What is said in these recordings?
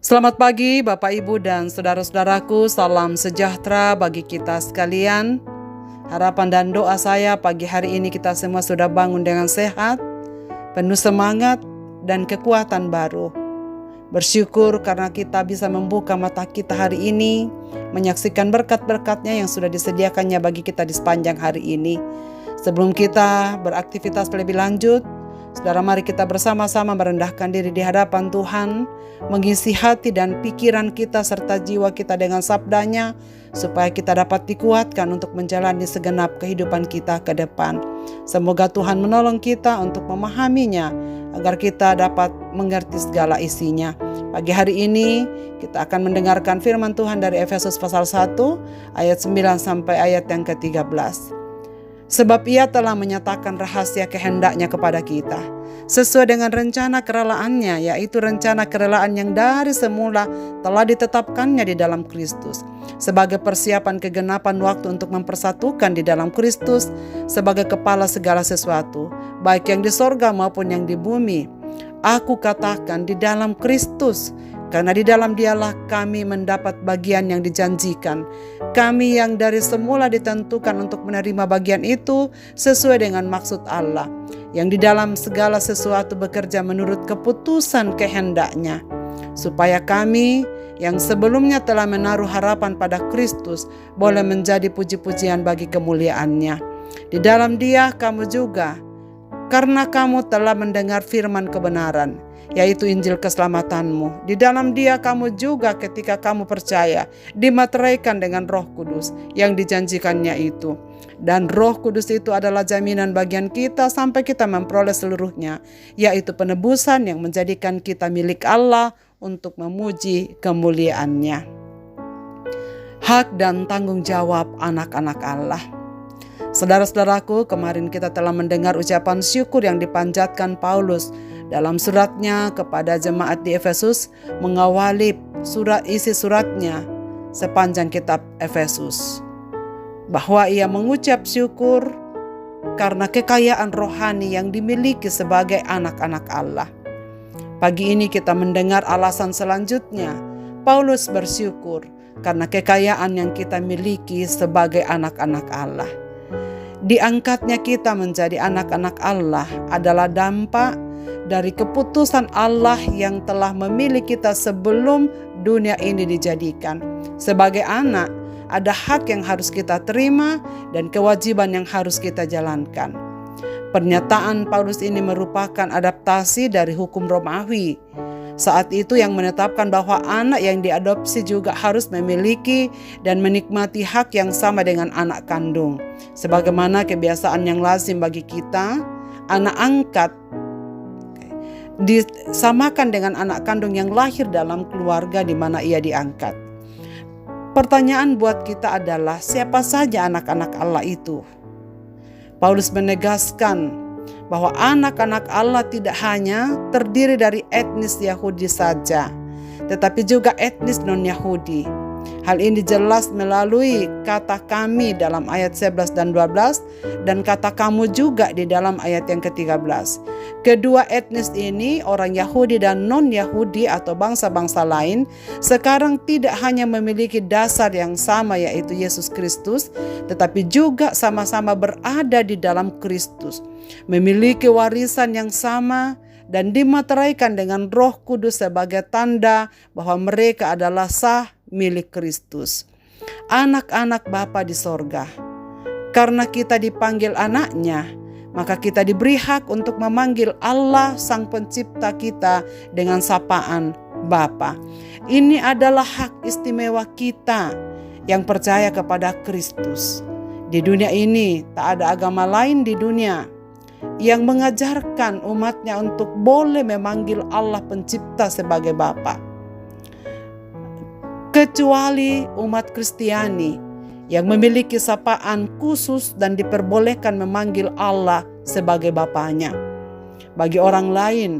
Selamat pagi Bapak Ibu dan saudara-saudaraku, salam sejahtera bagi kita sekalian. Harapan dan doa saya pagi hari ini kita semua sudah bangun dengan sehat, penuh semangat dan kekuatan baru. Bersyukur karena kita bisa membuka mata kita hari ini, menyaksikan berkat-berkatnya yang sudah disediakannya bagi kita di sepanjang hari ini. Sebelum kita beraktivitas lebih lanjut, saudara, mari kita bersama-sama merendahkan diri di hadapan Tuhan, mengisi hati dan pikiran kita serta jiwa kita dengan sabdanya, supaya kita dapat dikuatkan untuk menjalani segenap kehidupan kita ke depan. Semoga Tuhan menolong kita untuk memahaminya, agar kita dapat mengerti segala isinya. Pagi hari ini kita akan mendengarkan firman Tuhan dari Efesus pasal 1 ayat 9 sampai ayat yang ke-13. Sebab Ia telah menyatakan rahasia kehendaknya kepada kita, sesuai dengan rencana kerelaannya, yaitu rencana kerelaan yang dari semula telah ditetapkannya di dalam Kristus, sebagai persiapan kegenapan waktu untuk mempersatukan di dalam Kristus sebagai kepala segala sesuatu, baik yang di sorga maupun yang di bumi. Aku katakan di dalam Kristus, karena di dalam Dialah kami mendapat bagian yang dijanjikan. Kami yang dari semula ditentukan untuk menerima bagian itu sesuai dengan maksud Allah, yang di dalam segala sesuatu bekerja menurut keputusan kehendaknya, supaya kami yang sebelumnya telah menaruh harapan pada Kristus boleh menjadi puji-pujian bagi kemuliaan-Nya. Di dalam Dia kamu juga, karena kamu telah mendengar firman kebenaran, yaitu Injil keselamatanmu. Di dalam Dia kamu juga ketika kamu percaya dimateraikan dengan Roh Kudus yang dijanjikannya itu. Dan Roh Kudus itu adalah jaminan bagian kita sampai kita memperoleh seluruhnya, yaitu penebusan yang menjadikan kita milik Allah untuk memuji kemuliaan-Nya. Hak dan tanggung jawab anak-anak Allah. Saudara-saudaraku, kemarin kita telah mendengar ucapan syukur yang dipanjatkan Paulus dalam suratnya kepada jemaat di Efesus, mengawali isi suratnya sepanjang kitab Efesus, bahwa ia mengucap syukur karena kekayaan rohani yang dimiliki sebagai anak-anak Allah. Pagi ini kita mendengar alasan selanjutnya. Paulus bersyukur karena kekayaan yang kita miliki sebagai anak-anak Allah. Diangkatnya kita menjadi anak-anak Allah adalah dampak dari keputusan Allah yang telah memilih kita sebelum dunia ini dijadikan. Sebagai anak, ada hak yang harus kita terima dan kewajiban yang harus kita jalankan. Pernyataan Paulus ini merupakan adaptasi dari hukum Romawi. Saat itu yang menetapkan bahwa anak yang diadopsi juga harus memiliki dan menikmati hak yang sama dengan anak kandung. Sebagaimana kebiasaan yang lazim bagi kita, anak angkat disamakan dengan anak kandung yang lahir dalam keluarga di mana ia diangkat. Pertanyaan buat kita adalah, siapa saja anak-anak Allah itu? Paulus menegaskan bahwa anak-anak Allah tidak hanya terdiri dari etnis Yahudi saja, tetapi juga etnis non-Yahudi. Hal ini jelas melalui kata kami dalam ayat 11 dan 12 dan kata kamu juga di dalam ayat yang ke-13. Kedua etnis ini, orang Yahudi dan non-Yahudi atau bangsa-bangsa lain, sekarang tidak hanya memiliki dasar yang sama yaitu Yesus Kristus, tetapi juga sama-sama berada di dalam Kristus, memiliki warisan yang sama dan dimateraikan dengan Roh Kudus sebagai tanda bahwa mereka adalah sah milik Kristus, anak-anak Bapa di sorga. Karena kita dipanggil anaknya, maka kita diberi hak untuk memanggil Allah Sang Pencipta kita dengan sapaan Bapa. Ini adalah hak istimewa kita yang percaya kepada Kristus. Di dunia ini tak ada agama lain di dunia yang mengajarkan umatnya untuk boleh memanggil Allah Pencipta sebagai Bapa, kecuali umat Kristiani yang memiliki sapaan khusus dan diperbolehkan memanggil Allah sebagai Bapanya. Bagi orang lain,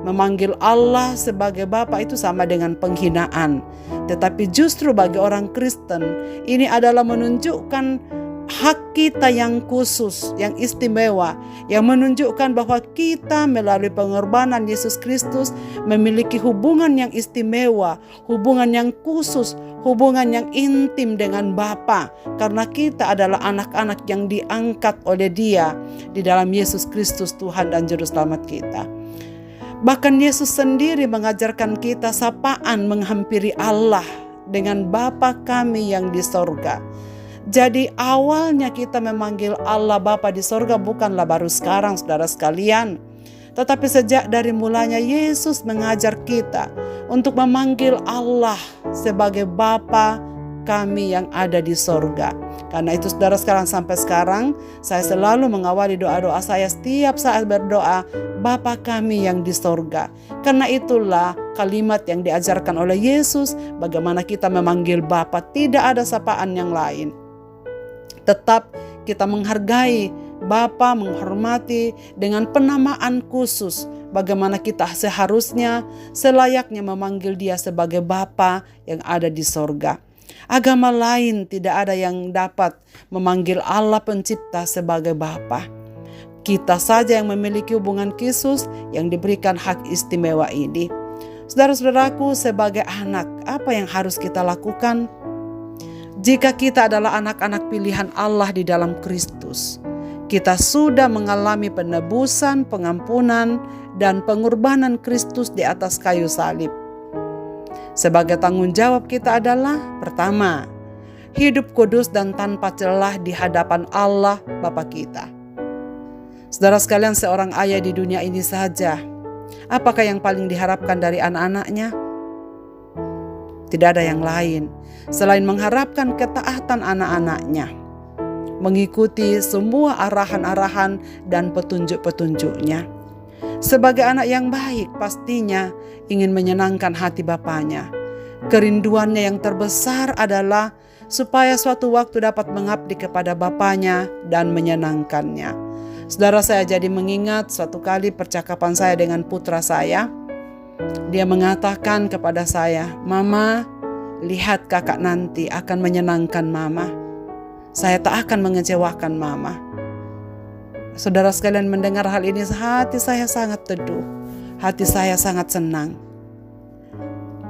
memanggil Allah sebagai Bapa itu sama dengan penghinaan. Tetapi justru bagi orang Kristen, ini adalah menunjukkan hak kita yang khusus, yang istimewa, yang menunjukkan bahwa kita melalui pengorbanan Yesus Kristus memiliki hubungan yang istimewa, hubungan yang khusus, hubungan yang intim dengan Bapa, karena kita adalah anak-anak yang diangkat oleh Dia di dalam Yesus Kristus Tuhan dan Juru Selamat kita. Bahkan Yesus sendiri mengajarkan kita sapaan menghampiri Allah dengan Bapa kami yang di sorga. Jadi awalnya kita memanggil Allah Bapa di sorga bukanlah baru sekarang, saudara sekalian. Tetapi sejak dari mulanya Yesus mengajar kita untuk memanggil Allah sebagai Bapa kami yang ada di sorga. Karena itu saudara sekarang sampai sekarang saya selalu mengawali doa-doa saya setiap saat berdoa, Bapa kami yang di sorga. Karena itulah kalimat yang diajarkan oleh Yesus, bagaimana kita memanggil Bapa, tidak ada sapaan yang lain. Tetap kita menghargai Bapa, menghormati dengan penamaan khusus, bagaimana kita seharusnya selayaknya memanggil Dia sebagai Bapa yang ada di sorga. Agama lain tidak ada yang dapat memanggil Allah Pencipta sebagai Bapa. Kita saja yang memiliki hubungan khusus yang diberikan hak istimewa ini. Saudara-saudaraku, sebagai anak, apa yang harus kita lakukan? Jika kita adalah anak-anak pilihan Allah di dalam Kristus, kita sudah mengalami penebusan, pengampunan, dan pengorbanan Kristus di atas kayu salib. Sebagai tanggung jawab kita adalah, pertama, hidup kudus dan tanpa celah di hadapan Allah Bapa kita. Saudara sekalian, seorang ayah di dunia ini saja, apakah yang paling diharapkan dari anak-anaknya? Tidak ada yang lain selain mengharapkan ketaatan anak-anaknya, mengikuti semua arahan-arahan dan petunjuk-petunjuknya. Sebagai anak yang baik, pastinya ingin menyenangkan hati bapaknya. Kerinduannya yang terbesar adalah supaya suatu waktu dapat mengabdi kepada bapaknya dan menyenangkannya. Saudara, saya jadi mengingat suatu kali percakapan saya dengan putra saya. Dia mengatakan kepada saya, "Mama, lihat kakak nanti akan menyenangkan mama. Saya tak akan mengecewakan mama." Saudara sekalian, mendengar hal ini hati saya sangat teduh. Hati saya sangat senang.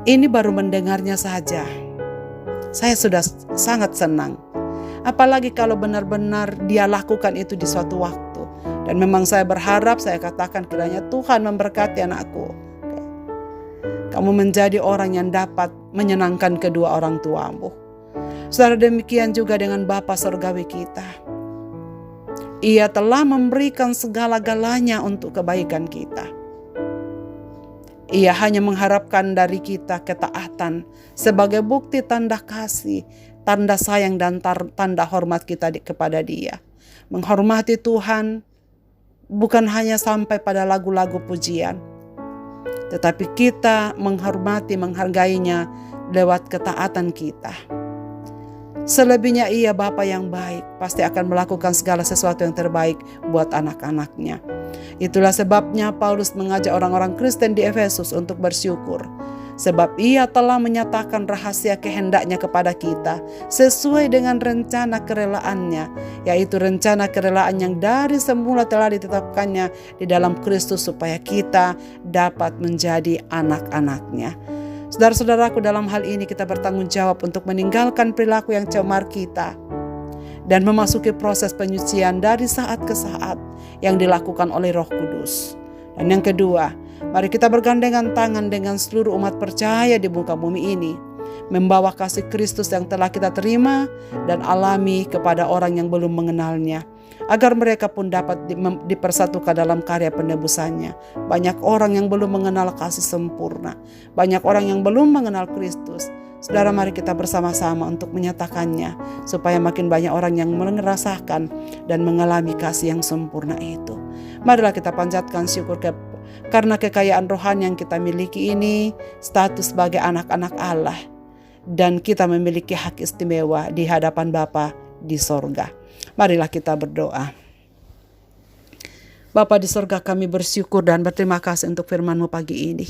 Ini baru mendengarnya saja, saya sudah sangat senang. Apalagi kalau benar-benar dia lakukan itu di suatu waktu. Dan memang saya berharap, saya katakan kiranya Tuhan memberkati anakku. Kamu menjadi orang yang dapat menyenangkan kedua orang tuamu. Saudara, demikian juga dengan Bapa Surgawi kita. Ia telah memberikan segala-galanya untuk kebaikan kita. Ia hanya mengharapkan dari kita ketaatan sebagai bukti tanda kasih, tanda sayang dan tanda hormat kita kepada Dia. Menghormati Tuhan bukan hanya sampai pada lagu-lagu pujian, tetapi kita menghormati, menghargainya lewat ketaatan kita. Selebihnya Ia Bapa yang baik, pasti akan melakukan segala sesuatu yang terbaik buat anak-anaknya. Itulah sebabnya Paulus mengajak orang-orang Kristen di Efesus untuk bersyukur. Sebab Ia telah menyatakan rahasia kehendaknya kepada kita sesuai dengan rencana kerelaannya, yaitu rencana kerelaan yang dari semula telah ditetapkannya di dalam Kristus supaya kita dapat menjadi anak-anaknya. Saudara-saudaraku, dalam hal ini kita bertanggung jawab untuk meninggalkan perilaku yang cemar kita dan memasuki proses penyucian dari saat ke saat yang dilakukan oleh Roh Kudus. Dan yang kedua, mari kita bergandengan tangan dengan seluruh umat percaya di muka bumi ini, membawa kasih Kristus yang telah kita terima dan alami kepada orang yang belum mengenalnya, agar mereka pun dapat dipersatukan dalam karya penebusannya. Banyak orang yang belum mengenal kasih sempurna, banyak orang yang belum mengenal Kristus. Saudara, mari kita bersama-sama untuk menyatakannya, supaya makin banyak orang yang merasakan dan mengalami kasih yang sempurna itu. Marilah kita panjatkan syukur karena kekayaan rohani yang kita miliki ini, status sebagai anak-anak Allah, dan kita memiliki hak istimewa di hadapan Bapa di sorga. Marilah kita berdoa. Bapa di sorga, kami bersyukur dan berterima kasih untuk firman-Mu pagi ini.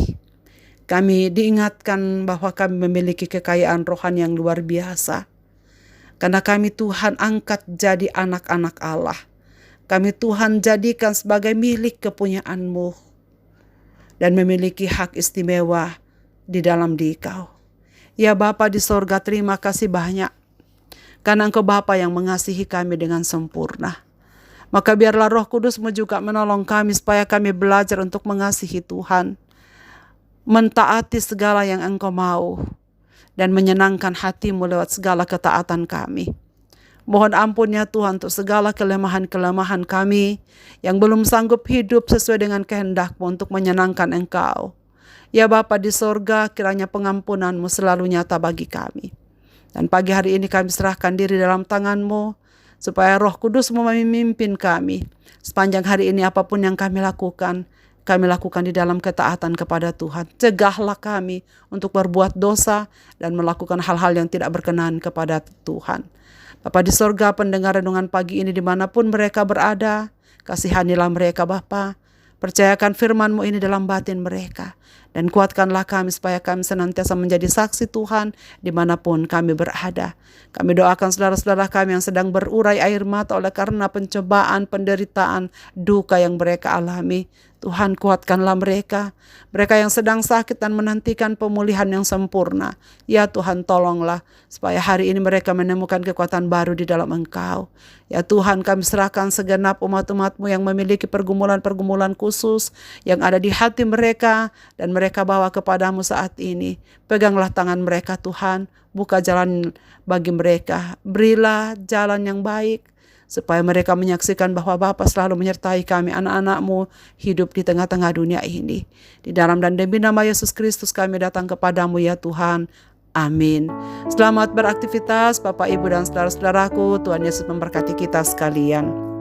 Kami diingatkan bahwa kami memiliki kekayaan rohani yang luar biasa. Karena kami Tuhan angkat jadi anak-anak Allah. Kami Tuhan jadikan sebagai milik kepunyaan-Mu dan memiliki hak istimewa di dalam Dikau. Ya Bapa di sorga, terima kasih banyak. Karena Engkau Bapa yang mengasihi kami dengan sempurna. Maka biarlah Roh Kudus-Mu juga menolong kami supaya kami belajar untuk mengasihi Tuhan. Mentaati segala yang Engkau mau. Dan menyenangkan hati-Mu lewat segala ketaatan kami. Mohon ampun ya Tuhan untuk segala kelemahan-kelemahan kami yang belum sanggup hidup sesuai dengan kehendak-Mu untuk menyenangkan Engkau. Ya Bapa di sorga, kiranya pengampunan-Mu selalu nyata bagi kami. Dan pagi hari ini kami serahkan diri dalam tangan-Mu, supaya Roh Kudus-Mu memimpin kami. Sepanjang hari ini apapun yang kami lakukan di dalam ketaatan kepada Tuhan. Cegahlah kami untuk berbuat dosa dan melakukan hal-hal yang tidak berkenan kepada Tuhan. Bapa di sorga, pendengar renungan pagi ini dimanapun mereka berada, kasihanilah mereka Bapa. Percayakan firman-Mu ini dalam batin mereka. Dan kuatkanlah kami supaya kami senantiasa menjadi saksi Tuhan dimanapun kami berada. Kami doakan saudara-saudara kami yang sedang berurai air mata oleh karena pencobaan, penderitaan, duka yang mereka alami. Tuhan kuatkanlah mereka. Mereka yang sedang sakit dan menantikan pemulihan yang sempurna. Ya Tuhan tolonglah supaya hari ini mereka menemukan kekuatan baru di dalam Engkau. Ya Tuhan, kami serahkan segenap umat-umat-Mu yang memiliki pergumulan-pergumulan khusus yang ada di hati mereka dan mereka bawa kepadamu saat ini. Peganglah tangan mereka Tuhan, buka jalan bagi mereka. Berilah jalan yang baik supaya mereka menyaksikan bahwa Bapa selalu menyertai kami anak-anak-Mu hidup di tengah-tengah dunia ini. Di dalam dan demi nama Yesus Kristus kami datang kepadamu ya Tuhan. Amin. Selamat beraktivitas Bapak, Ibu, dan saudara-saudaraku. Tuhan Yesus memberkati kita sekalian.